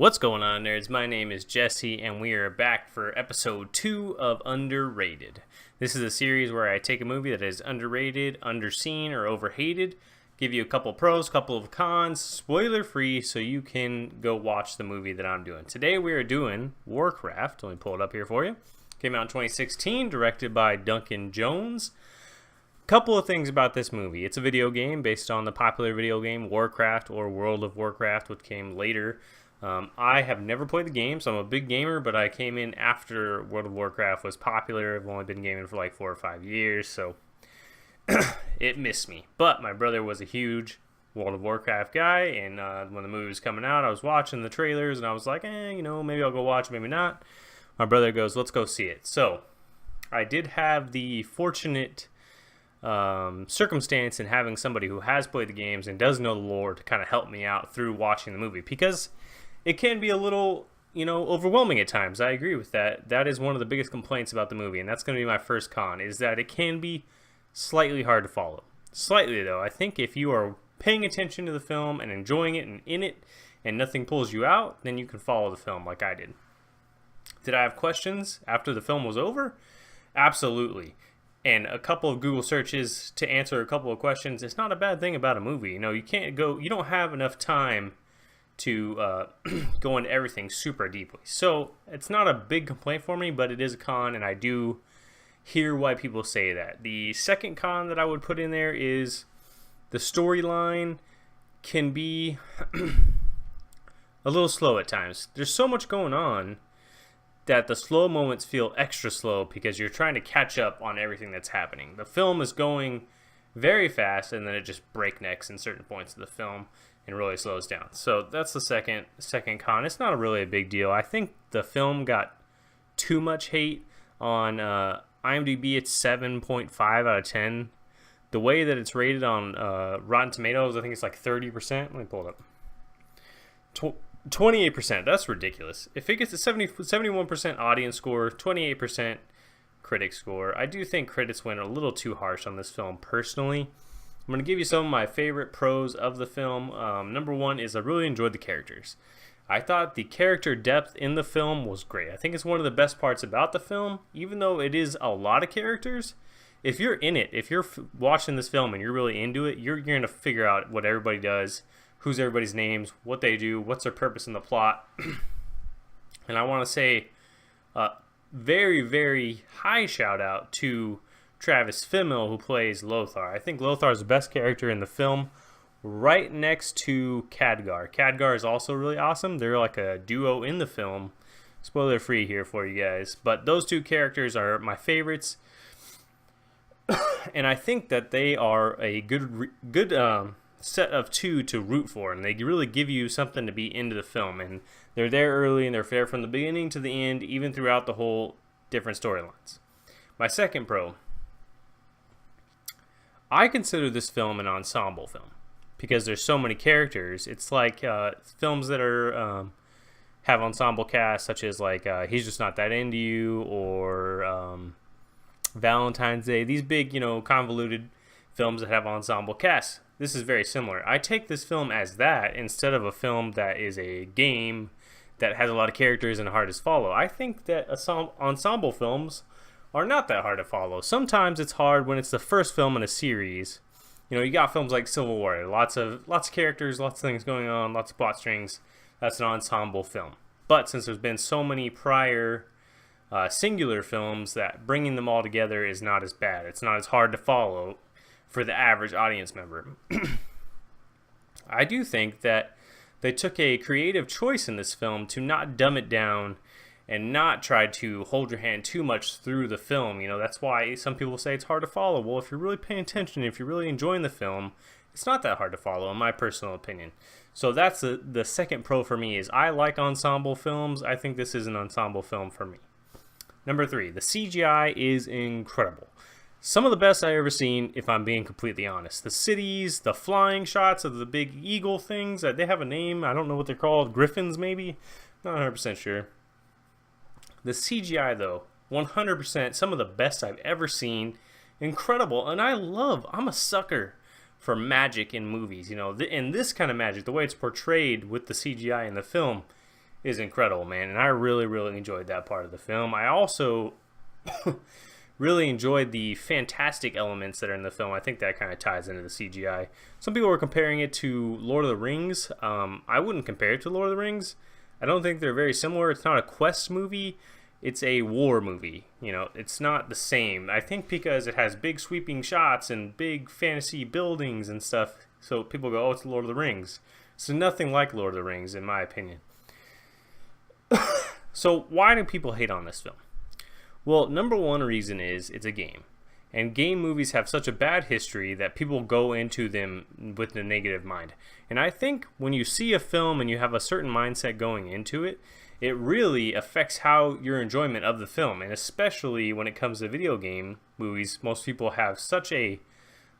What's going on, nerds? My name is Jesse, and we are back for episode 2 of Underrated. This is a series where I take a movie that is underrated, underseen, or overhated, give you a couple pros, couple of cons, spoiler-free, so you can go watch the movie that I'm doing. Today we are doing Warcraft. Let me pull it up here for you. Came out in 2016, directed by Duncan Jones. Couple of things about this movie. It's a video game based on the popular video game Warcraft or World of Warcraft, which came later. I have never played the game, so I'm a big gamer, but I came in after World of Warcraft was popular. I've only been gaming for like 4 or 5 years, so it missed me. But my brother was a huge World of Warcraft guy, and when the movie was coming out, I was watching the trailers, and I was like, maybe I'll go watch it, maybe not. My brother goes, let's go see it. So I did have the fortunate circumstance in having somebody who has played the games and does know the lore to kind of help me out through watching the movie, because it can be a little, overwhelming at times. I agree with that. That is one of the biggest complaints about the movie, and that's going to be my first con, is that it can be slightly hard to follow. Slightly, though. I think if you are paying attention to the film and enjoying it and in it, and nothing pulls you out, then you can follow the film like I did. Did I have questions after the film was over? Absolutely. And a couple of Google searches to answer a couple of questions, it's not a bad thing about a movie. You don't have enough time to go into everything super deeply. So it's not a big complaint for me, but it is a con, and I do hear why people say that. The second con that I would put in there is the storyline can be a little slow at times. There's so much going on that the slow moments feel extra slow because you're trying to catch up on everything that's happening. The film is going very fast, and then it just breaknecks in certain points of the film and really slows down. So that's the second con. It's not really a big deal. I think the film got too much hate on IMDb. It's 7.5 out of 10. The way that it's rated on Rotten Tomatoes, I think it's like 30%. Let me pull it up. 28%. That's ridiculous. If it gets a 71% audience score, 28% critic score, I do think critics went a little too harsh on this film personally. I'm going to give you some of my favorite pros of the film. Number one is I really enjoyed the characters. I thought the character depth in the film was great. I think it's one of the best parts about the film, even though it is a lot of characters. If you're in it, if you're watching this film and you're really into it, you're going to figure out what everybody does, who's everybody's names, what they do, what's their purpose in the plot. And I want to say very, very high shout out to Travis Fimmel, who plays Lothar. I think Lothar is the best character in the film, right next to Khadgar. Khadgar is also really awesome. They're like a duo in the film. Spoiler free here for you guys. But those two characters are my favorites. And I think that they are a good set of two to root for, and they really give you something to be into the film. And they're there early, and they're there from the beginning to the end, even throughout the whole different storylines. My second pro, I consider this film an ensemble film because there's so many characters. It's like films that are have ensemble casts, such as like He's Just Not That Into You or Valentine's Day. These big, convoluted films that have ensemble casts. This is very similar. I take this film as that instead of a film that is a game that has a lot of characters and hard to follow. I think that ensemble films are not that hard to follow. Sometimes it's hard when it's the first film in a series. You got films like Civil War, lots of characters, lots of things going on, lots of plot strings. That's an ensemble film. But since there's been so many prior singular films, that bringing them all together is not as bad. It's not as hard to follow for the average audience member. I do think that they took a creative choice in this film to not dumb it down and not try to hold your hand too much through the film. That's why some people say it's hard to follow. Well, if you're really paying attention, if you're really enjoying the film, it's not that hard to follow, in my personal opinion. So that's the second pro for me, is I like ensemble films. I think this is an ensemble film for me. Number 3, the CGI is incredible. Some of the best I've ever seen, if I'm being completely honest. The cities, the flying shots of the big eagle things, they have a name. I don't know what they're called. Griffins, maybe? Not 100% sure. The CGI, though, 100%, some of the best I've ever seen. Incredible. And I'm a sucker for magic in movies. And this kind of magic, the way it's portrayed with the CGI in the film, is incredible, man. And I really, really enjoyed that part of the film. I also really enjoyed the fantastic elements that are in the film. I think that kind of ties into the CGI. Some people were comparing it to Lord of the Rings. I wouldn't compare it to Lord of the Rings. I don't think they're very similar. It's not a quest movie. It's a war movie. You know, it's not the same. I think because it has big sweeping shots and big fantasy buildings and stuff. So people go, oh, it's Lord of the Rings. So nothing like Lord of the Rings, in my opinion. So why do people hate on this film? Well, number one reason is it's a game. And game movies have such a bad history that people go into them with a negative mind. And I think when you see a film and you have a certain mindset going into it, it really affects how your enjoyment of the film. And especially when it comes to video game movies, most people have such a,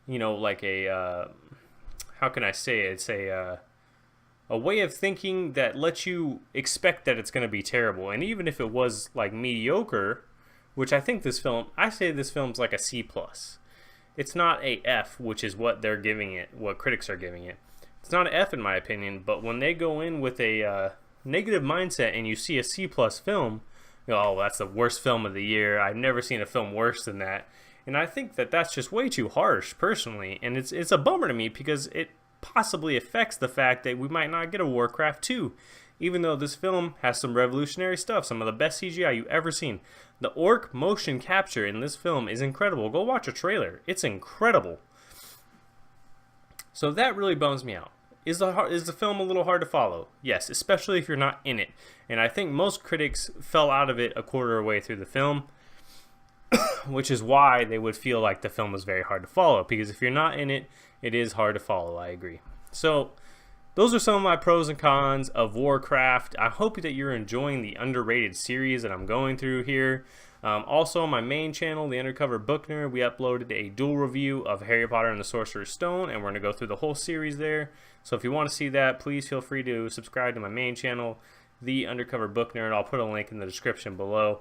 you know, like a, how can I say it? It's a way of thinking that lets you expect that it's going to be terrible. And even if it was like mediocre, which I think this film, I say this film's like a C+. It's not a F, which is what they're giving it, what critics are giving it. It's not an F in my opinion, but when they go in with a negative mindset and you see a C+ film, you know, oh, that's the worst film of the year. I've never seen a film worse than that. And I think that that's just way too harsh, personally. And it's a bummer to me because it possibly affects the fact that we might not get a Warcraft 2. Even though this film has some revolutionary stuff, some of the best CGI you've ever seen. The orc motion capture in this film is incredible. Go watch a trailer. It's incredible. So that really bums me out. Is the film a little hard to follow? Yes, especially if you're not in it. And I think most critics fell out of it a quarter of the way through the film, which is why they would feel like the film was very hard to follow. Because if you're not in it, it is hard to follow. I agree. So those are some of my pros and cons of Warcraft. I hope that you're enjoying the underrated series that I'm going through here. Also on my main channel, The Undercover Book Nerd, we uploaded a dual review of Harry Potter and the Sorcerer's Stone, and we're going to go through the whole series there. So if you want to see that, please feel free to subscribe to my main channel, The Undercover Book Nerd. I'll put a link in the description below.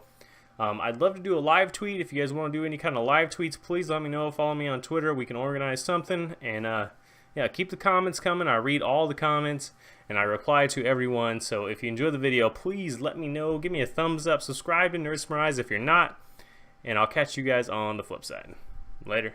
I'd love to do a live tweet. If you guys want to do any kind of live tweets, please let me know. Follow me on Twitter. We can organize something. And yeah, keep the comments coming. I read all the comments and I reply to everyone. So if you enjoy the video, please let me know. Give me a thumbs up. Subscribe to Nerdsmerize if you're not. And I'll catch you guys on the flip side. Later.